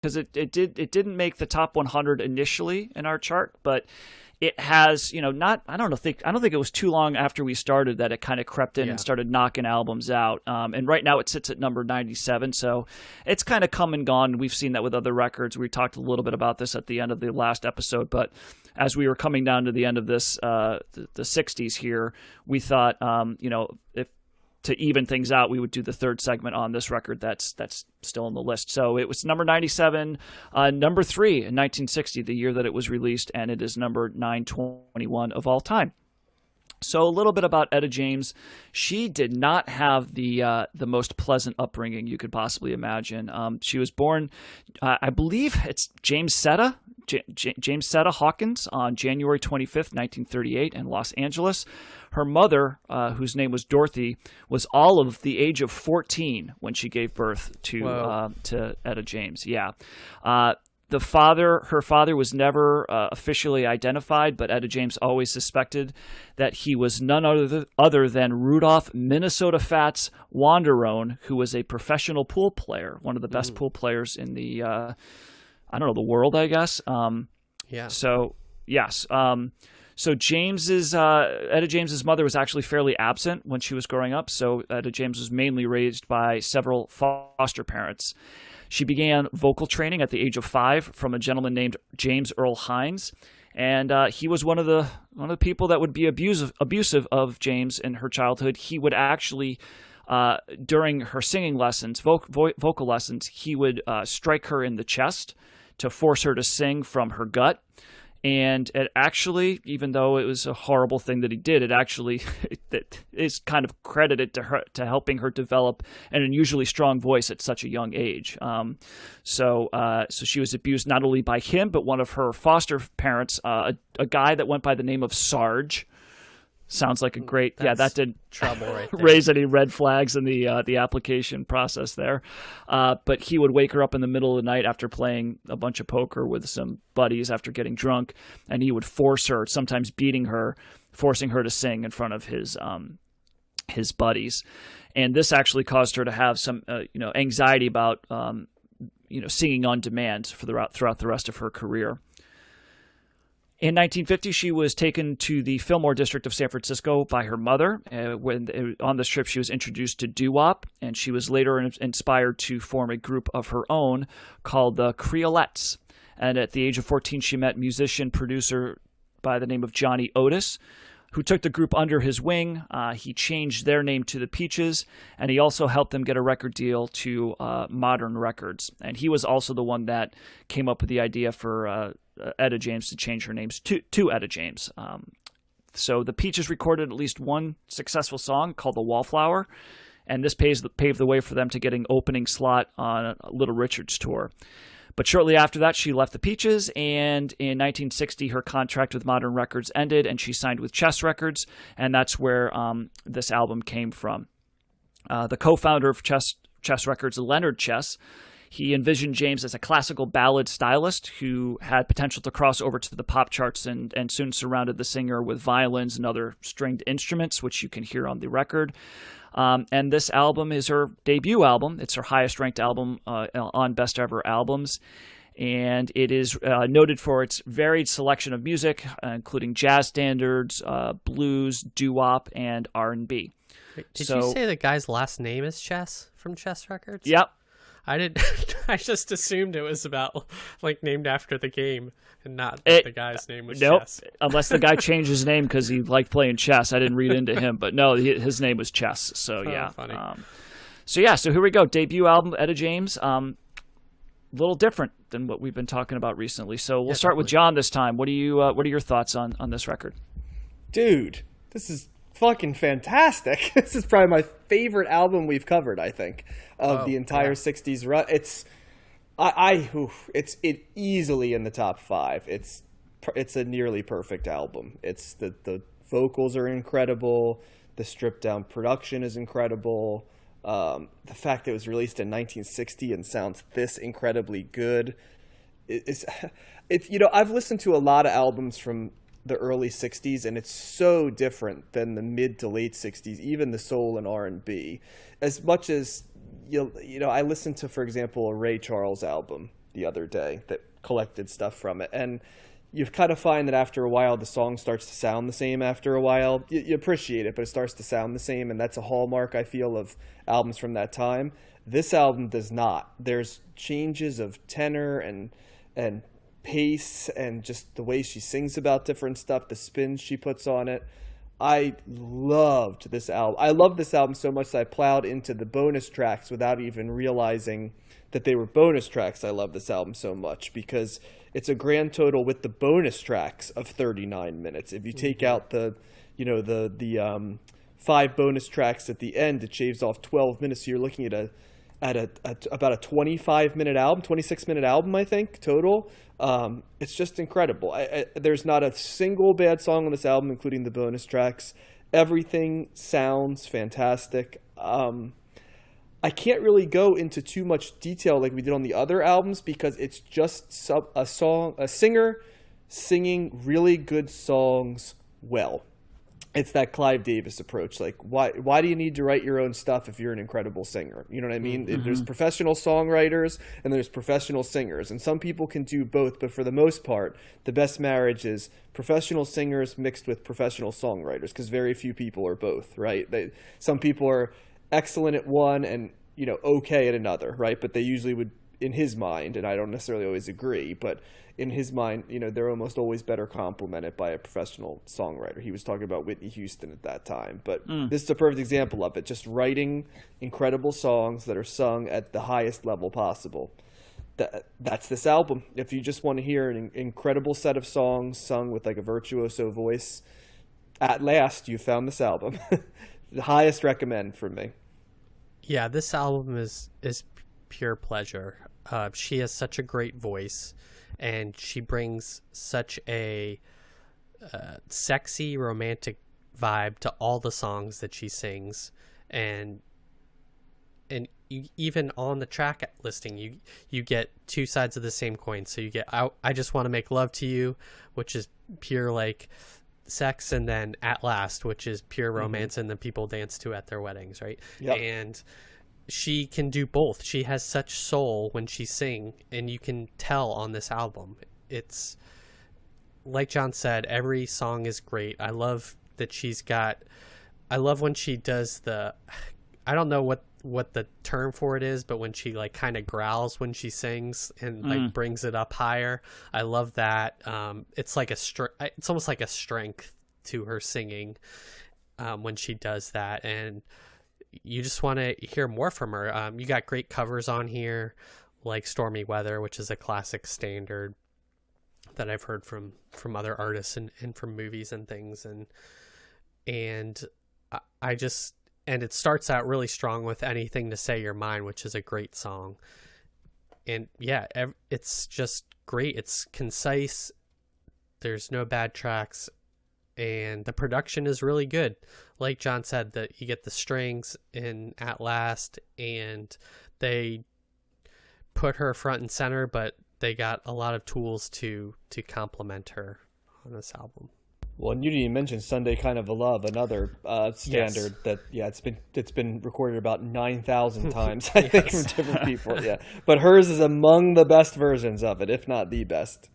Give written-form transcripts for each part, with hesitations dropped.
because it didn't make the top 100 initially in our chart, but it has, not I don't think it was too long after we started that it kind of crept in and started knocking albums out. And right now it sits at number 97, so it's kind of come and gone. We've seen that with other records. We talked a little bit about this at the end of the last episode, but as we were coming down to the end of this, the 60s here, we thought, if to even things out, we would do the third segment on this record that's still on the list. So it was number 97, number 3 in 1960, the year that it was released, and it is number 921 of all time. So a little bit about Etta James. She did not have the most pleasant upbringing you could possibly imagine. She was born, I believe it's James Setta Hawkins on January 25th, 1938 in Los Angeles. Her mother, whose name was Dorothy, was all of the age of 14 when she gave birth to Etta James. Yeah. Her father was never officially identified, but Etta James always suspected that he was none other than Rudolph Minnesota Fats Wanderone, who was a professional pool player, one of the best pool players in the, the world, I guess. Yeah. So, yes. So Etta James's mother was actually fairly absent when she was growing up. So Etta James was mainly raised by several foster parents. She began vocal training at the age of 5 from a gentleman named James Earl Hines, and he was one of the people that would be abusive of James in her childhood. He would actually, during her singing lessons, vocal lessons, he would strike her in the chest to force her to sing from her gut. And it actually, even though it was a horrible thing that he did, it actually it is kind of credited to her, to helping her develop an unusually strong voice at such a young age. So she was abused not only by him, but one of her foster parents, a guy that went by the name of Sarge. Sounds like a great, that did trouble right there. Raise any red flags in the application process there. But he would wake her up in the middle of the night after playing a bunch of poker with some buddies after getting drunk, and he would force her, sometimes beating her, forcing her to sing in front of his buddies. And this actually caused her to have some anxiety about singing on demand throughout the rest of her career. In 1950, she was taken to the Fillmore district of San Francisco by her mother. On this trip, she was introduced to doo-wop, and she was later inspired to form a group of her own called the Creolettes. And at the age of 14, she met musician-producer by the name of Johnny Otis, who took the group under his wing. He changed their name to the Peaches, and he also helped them get a record deal to Modern Records. And he was also the one that came up with the idea for Etta James to change her names to Etta James. So the Peaches recorded at least one successful song called The Wallflower, and this paved the way for them to getting opening slot on Little Richard's tour. But shortly after that, she left the Peaches, and in 1960, her contract with Modern Records ended, and she signed with Chess Records, and that's where this album came from. The co-founder of Chess Records, Leonard Chess, he envisioned James as a classical ballad stylist who had potential to cross over to the pop charts and soon surrounded the singer with violins and other stringed instruments, which you can hear on the record. And this album is her debut album. It's her highest-ranked album on Best Ever Albums. And it is noted for its varied selection of music, including jazz standards, blues, doo-wop, and R&B. Did you say the guy's last name is Chess from Chess Records? Yep. I did. I just assumed it was about named after the game and not that the guy's name was Chess. Unless the guy changed his name because he liked playing chess. I didn't read into him, but no, his name was Chess. So yeah. Funny. So here we go. Debut album, Etta James. A little different than what we've been talking about recently. So we'll start with John this time. What are your thoughts on this record? Dude, this is fucking fantastic. This is probably my favorite album we've covered, I think, of the entire 60s run. It's easily in the top 5. It's a nearly perfect album. It's the vocals are incredible, the stripped down production is incredible. The fact that it was released in 1960 and sounds this incredibly good. It's I've listened to a lot of albums from the early 60s, and it's so different than the mid to late 60s, even the soul and R&B. As much as I listened to, for example, a Ray Charles album the other day that collected stuff from it, and you kind of find that after a while the song starts to sound the same. After a while, you appreciate it, but it starts to sound the same, and that's a hallmark, I feel, of albums from that time. This album does not. There's changes of tenor and pace, and just the way she sings about different stuff, the spins she puts on it. I loved this album. I love this album so much that I plowed into the bonus tracks without even realizing that they were bonus tracks. I love this album so much because it's a grand total with the bonus tracks of 39 minutes. If you take out the 5 bonus tracks at the end, it shaves off 12 minutes. So you're looking at about a 25-minute album, 26-minute album, I think, total. It's just incredible. There's not a single bad song on this album, including the bonus tracks. Everything sounds fantastic. I can't really go into too much detail like we did on the other albums because it's just a singer singing really good songs well. It's that Clive Davis approach. Like, why do you need to write your own stuff if you're an incredible singer? You know what I mean? Mm-hmm. There's professional songwriters and there's professional singers, and some people can do both. But for the most part, the best marriage is professional singers mixed with professional songwriters, because very few people are both, right? Some people are excellent at one and okay at another, right? But they usually would, in his mind, and I don't necessarily always agree, but in his mind, they're almost always better complemented by a professional songwriter. He was talking about Whitney Houston at that time, but this is a perfect example of it. Just writing incredible songs that are sung at the highest level possible. That's this album. If you just want to hear an incredible set of songs sung with like a virtuoso voice, at last you found this album. The highest recommend from me. Yeah, this album is pure pleasure. She has such a great voice, and she brings such a sexy, romantic vibe to all the songs that she sings, and even on the track listing, you get two sides of the same coin. So you get I Just Want to Make Love to You, which is pure like sex, and then At Last, which is pure romance, and the people dance to at their weddings, right? Yep. And she can do both. She has such soul when she sings, and you can tell on this album. It's like John said, every song is great. I love that I love when she does I don't know what the term for it is, but when she like kind of growls when she sings and like brings it up higher. I love that. It's like it's almost like a strength to her singing when she does that, and you just want to hear more from her. You got great covers on here, like Stormy Weather, which is a classic standard that I've heard from other artists and from movies and things. And it starts out really strong with Anything to Say You're Mine, which is a great song. And yeah, it's just great. It's concise. There's no bad tracks. And the production is really good. Like John said, that you get the strings in At Last, and they put her front and center, but they got a lot of tools to complement her on this album. Well, and you didn't even mention Sunday Kind of a Love, another standard that, it's been recorded about 9,000 times, I think, from different people. Yeah, but hers is among the best versions of it, if not the best.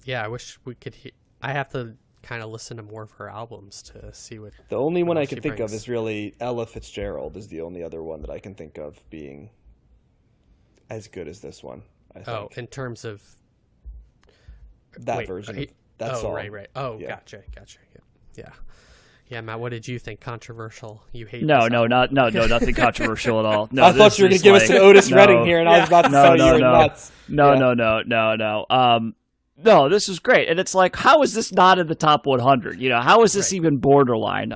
Yeah, I wish we could I have to kind of listen to more of her albums to see what the only one I can think of is really Ella Fitzgerald is the only other one that I can think of being as good as this one, I think. Oh, in terms of that version of that song. Right. Oh, yeah. Gotcha. Yeah, Matt, what did you think? Controversial? You hate nothing controversial at all. No, I thought you were going to give us an Otis Redding here, and I was about to tell you were nuts. No, this is great. And it's like, how is this not in the top 100? How is this even borderline?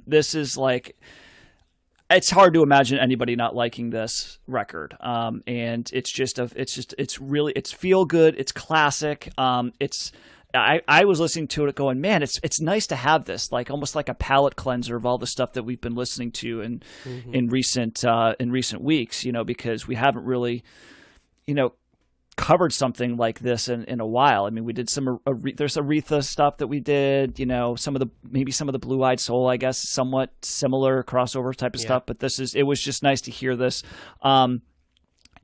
This is like, it's hard to imagine anybody not liking this record. And it's feel good. It's classic. I was listening to it going, man, it's nice to have this, like almost like a palate cleanser of all the stuff that we've been listening to in recent weeks, because we haven't really, covered something like this in a while. I mean, we did there's Aretha stuff that we did, some of the Blue Eyed Soul, I guess, somewhat similar crossover type of stuff, but it was just nice to hear this.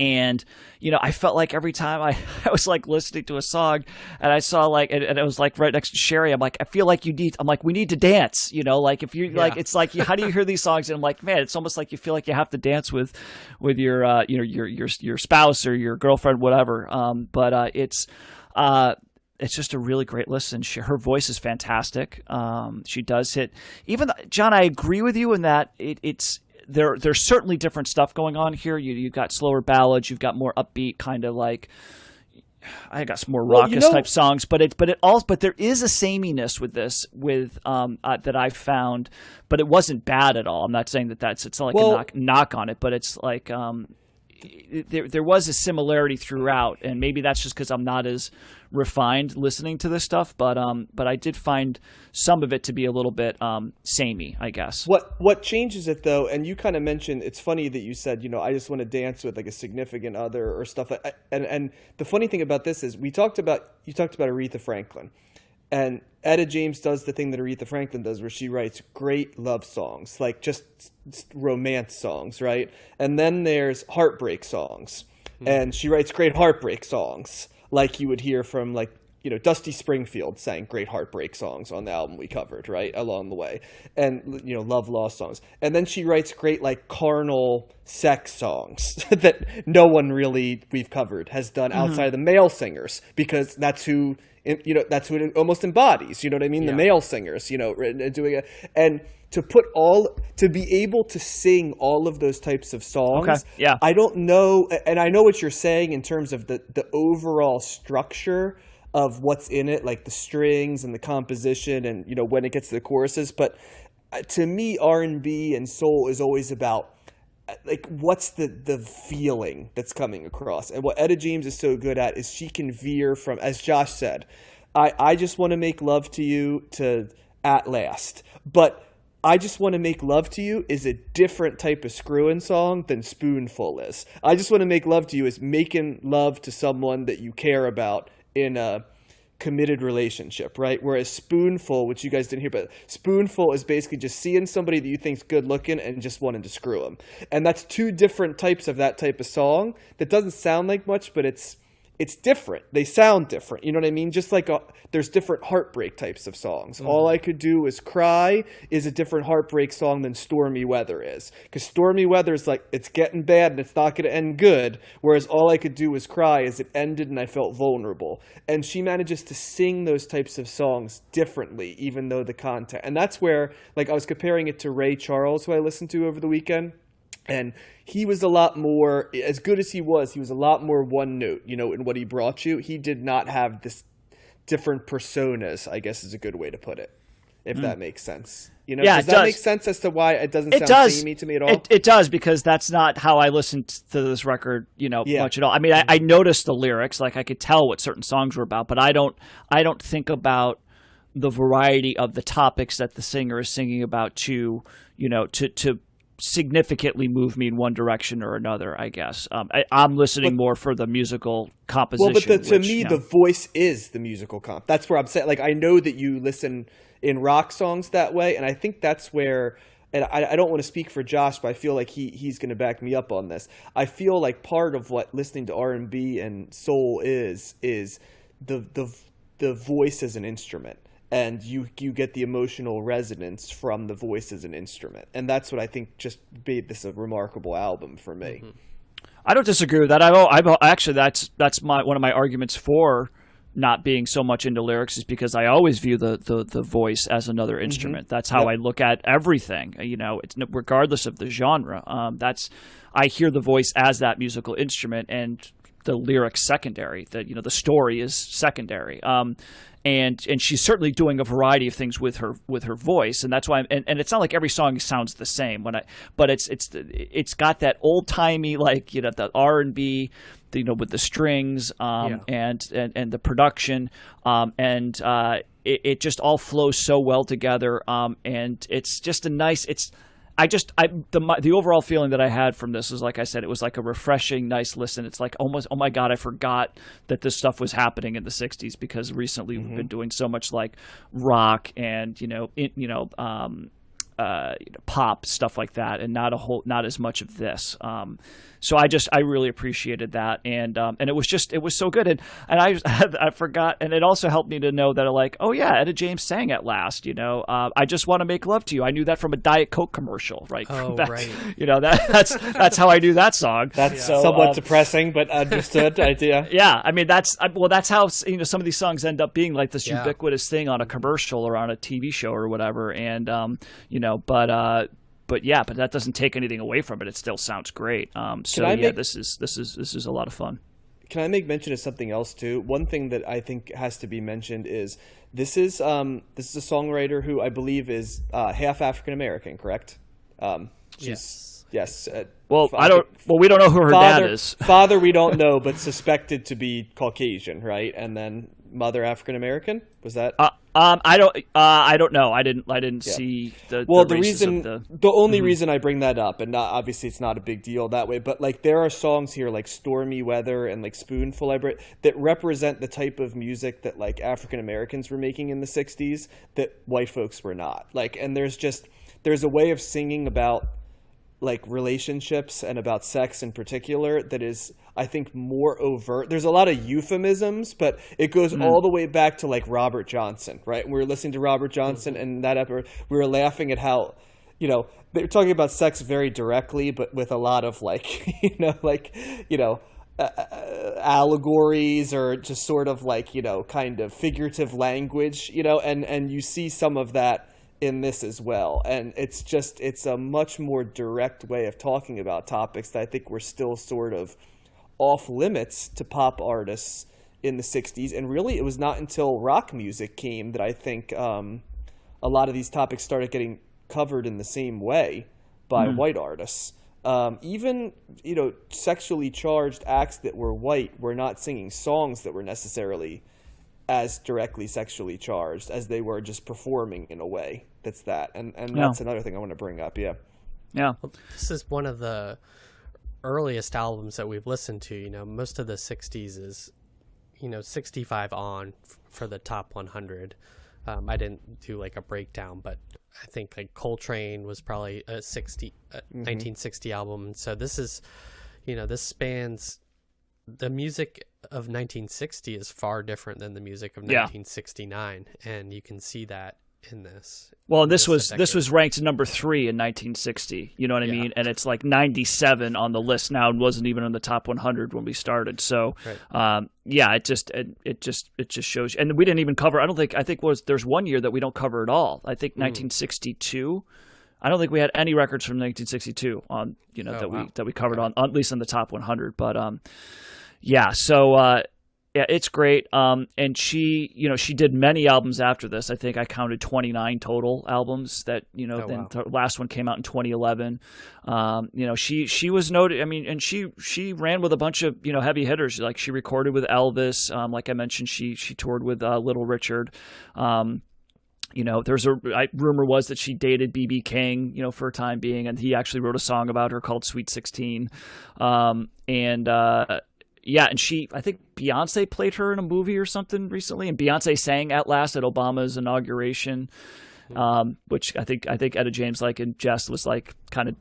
And, I felt like every time I was like listening to a song and I saw like, and it was like right next to Sherry, I'm like, I feel like we need to dance, like if you like, it's like, how do you hear these songs? And I'm like, man, it's almost like you feel like you have to dance with your, your spouse or your girlfriend, whatever. But it's just a really great listen. Her voice is fantastic. She does hit, John, I agree with you in that it's, there's certainly different stuff going on here. You've got slower ballads, you've got more upbeat kind of like, I got some more raucous type songs, but there is a sameness with this that I've found, but it wasn't bad at all. I'm not saying it's not like a knock on it, but it's like there was a similarity throughout, and maybe that's just because I'm not as refined listening to this stuff, but I did find some of it to be a little bit samey, I guess. What changes it though, and you kind of mentioned, it's funny that you said, I just want to dance with like a significant other or stuff, and the funny thing about this is you talked about Aretha Franklin, and Etta James does the thing that Aretha Franklin does, where she writes great love songs, like just romance songs, right? And then there's heartbreak songs, and she writes great heartbreak songs, like you would hear from like, Dusty Springfield sang great heartbreak songs on the album we covered, right, along the way, and love lost songs. And then she writes great like carnal sex songs that no one really we've covered has done outside of the male singers, because that's who that's who it almost embodies. You know what I mean? Yeah. The male singers, doing it, and to be able to sing all of those types of songs. Okay. Yeah. I don't know, and I know what you're saying in terms of the overall structure of what's in it, like the strings and the composition, and when it gets to the choruses. But to me, R&B and soul is always about like what's the feeling that's coming across. And what Etta James is so good at is she can veer from, as Josh said, I just want to make love to you, to At Last. But I Just Want to Make Love to You is a different type of screwing song than Spoonful is. I Just Want to Make Love to You is making love to someone that you care about in a committed relationship, right? Whereas Spoonful, which you guys didn't hear, but Spoonful is basically just seeing somebody that you think's good looking and just wanting to screw them. And that's two different types of that type of song that doesn't sound like much, but it's different. They sound different. You know what I mean? Just like there's different heartbreak types of songs. All I Could Do Is Cry is a different heartbreak song than Stormy Weather is. Because Stormy Weather is like, it's getting bad and it's not going to end good. Whereas All I Could Do Is Cry is it ended and I felt vulnerable. And she manages to sing those types of songs differently, even though the content. And that's where, like, I was comparing it to Ray Charles, who I listened to over the weekend. And he was a lot more, as good as he was a lot more one note, in what he brought you. He did not have this different personas, I guess is a good way to put it, if that makes sense. Yeah, does that make sense as to why it doesn't sound samey to me at all? It does, because that's not how I listened to this record, much at all. I mean, I noticed the lyrics, like I could tell what certain songs were about, but I don't think about the variety of the topics that the singer is singing about to significantly move me in one direction or another, I guess. I'm listening more for the musical composition. Well, but to me, the voice is the musical comp. That's where I'm saying, like, I know that you listen in rock songs that way, and I think that's where, and I don't want to speak for Josh, but I feel like he's going to back me up on this. I feel like part of what listening to R&B and soul is the voice as an instrument. And you get the emotional resonance from the voice as an instrument. And that's what I think just made this a remarkable album for me. I don't disagree with that. Actually, that's one of my arguments for not being so much into lyrics, is because I always view the voice as another instrument. That's how I look at everything, it's regardless of the genre. I hear the voice as that musical instrument, and the lyrics secondary. The story is secondary. And she's certainly doing a variety of things with her voice, and that's why. And it's not like every song sounds the same. But it's got that old timey, like the R&B, with the strings, and the production, and it just all flows so well together. And it's just a nice. The overall feeling that I had from this is, like I said, it was like a refreshing, nice listen. It's like almost, oh my God, I forgot that this stuff was happening in the '60s, because recently we've been doing so much like rock and pop stuff like that, and not as much of this. So I really appreciated that, and it was so good, and I forgot, and it also helped me to know that like, oh yeah, Etta James sang At Last, I Just Want to Make Love to You. I knew that from a Diet Coke commercial, right? Oh, right. That's how I knew that song. That's somewhat depressing, but understood idea. Yeah, I mean that's how some of these songs end up being like this ubiquitous thing on a commercial or on a TV show or whatever, and but that doesn't take anything away from it. It still sounds great. This is a lot of fun. Can I make mention of something else too? One thing that I think has to be mentioned is this is a songwriter who I believe is half African American, correct? Yes. Yes. We don't know who her dad is. Father, we don't know, but suspected to be Caucasian, right? And then mother African American. Was that? I don't know. I didn't see the. Well, the reason, the only reason I bring that up, and obviously it's not a big deal that way, but like there are songs here like "Stormy Weather" and like "Spoonful" that represent the type of music that like African Americans were making in the '60s that white folks were not. Like, and there's a way of singing about like relationships and about sex in particular that is, I think, more overt. There's a lot of euphemisms, but it goes all the way back to like Robert Johnson, right? We were listening to Robert Johnson and that episode, we were laughing at how, they were talking about sex very directly, but with a lot of like, allegories or just sort of like, kind of figurative language, and you see some of that in this as well, and it's a much more direct way of talking about topics that I think were still sort of off limits to pop artists in the 60s. And really it was not until rock music came that I think a lot of these topics started getting covered in the same way by white artists. Even sexually charged acts that were white were not singing songs that were necessarily as directly sexually charged as they were just performing in a way that's that. And that's another thing I want to bring up. Yeah. Well, this is one of the earliest albums that we've listened to. Most of the 60s is, 65 on for the top 100. I didn't do like a breakdown, but I think like Coltrane was probably a 1960 album. So this is, this spans the music of 1960 is far different than the music of 1969, and you can see that in this. Well, this was ranked number 3 in 1960. You know what I mean? And it's like 97 on the list now, and wasn't even in the top 100 when we started. So, it just shows. And we didn't even cover. I think there's one year that we don't cover at all. I think 1962. I don't think we had any records from 1962 on that we covered on at least on the top 100. But it's great. And she did many albums after this. I think I counted 29 total albums that, the last one came out in 2011. She was noted. I mean, and she ran with a bunch of, heavy hitters. Like she recorded with Elvis. Like I mentioned, she toured with Little Richard. There's rumor was that she dated B.B. King, for a time being, and he actually wrote a song about her called Sweet 16. And I think Beyonce played her in a movie or something recently, and Beyonce sang At Last at Obama's inauguration, which I think Etta James, like in jest, was like kind of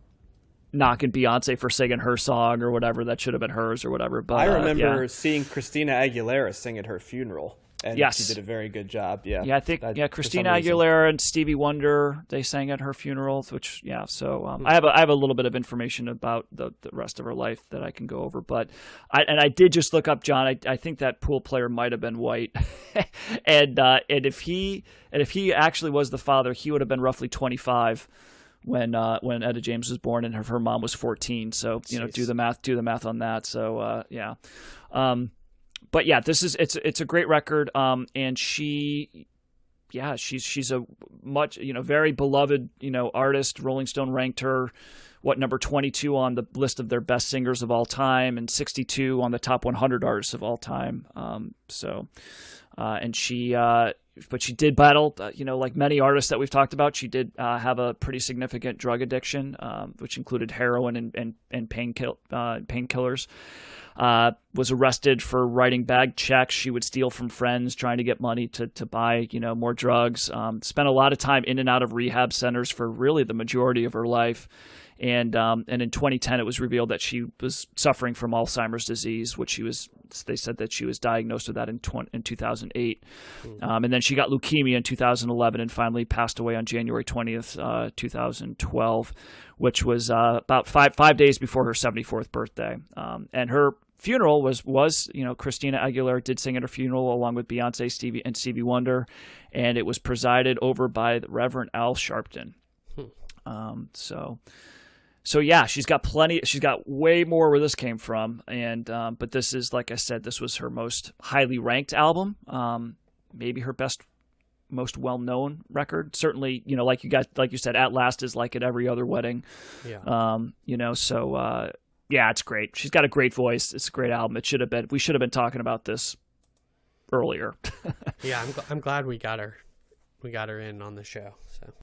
knocking Beyonce for singing her song or whatever that should have been hers or whatever. But I remember seeing Christina Aguilera sing at her funeral. And she did a very good job. Yeah. Yeah, I think Christina Aguilera and Stevie Wonder, they sang at her funeral, which so I have a little bit of information about the rest of her life that I can go over, but I did just look up John. I think that pool player might have been white. and if he actually was the father, he would have been roughly 25 when Etta James was born, and her mom was 14. So, do the math on that. So, but yeah, it's a great record. And she's a much, very beloved, artist. Rolling Stone ranked her number 22 on the list of their best singers of all time, and 62 on the top 100 artists of all time. And she did battle, like many artists that we've talked about, she did have a pretty significant drug addiction, which included heroin and painkillers. Was arrested for writing bag checks she would steal from friends, trying to get money to buy, more drugs. Spent a lot of time in and out of rehab centers for really the majority of her life. And in 2010, it was revealed that she was suffering from Alzheimer's disease, they said that she was diagnosed with that in 2008. And then she got leukemia in 2011 and finally passed away on January 20th, 2012, which was about five days before her 74th birthday. And her funeral was Christina Aguilera did sing at her funeral along with Beyonce, Stevie Wonder, and it was presided over by the Reverend Al Sharpton. So yeah, she's got way more where this came from, and but this is, like I said, this was her most highly ranked album, maybe her most well-known record. Certainly, like you said, At Last is like at every other wedding. Yeah. Yeah, it's great. She's got a great voice. It's a great album. We should have been talking about this earlier. Yeah, I'm glad we got her in on the show.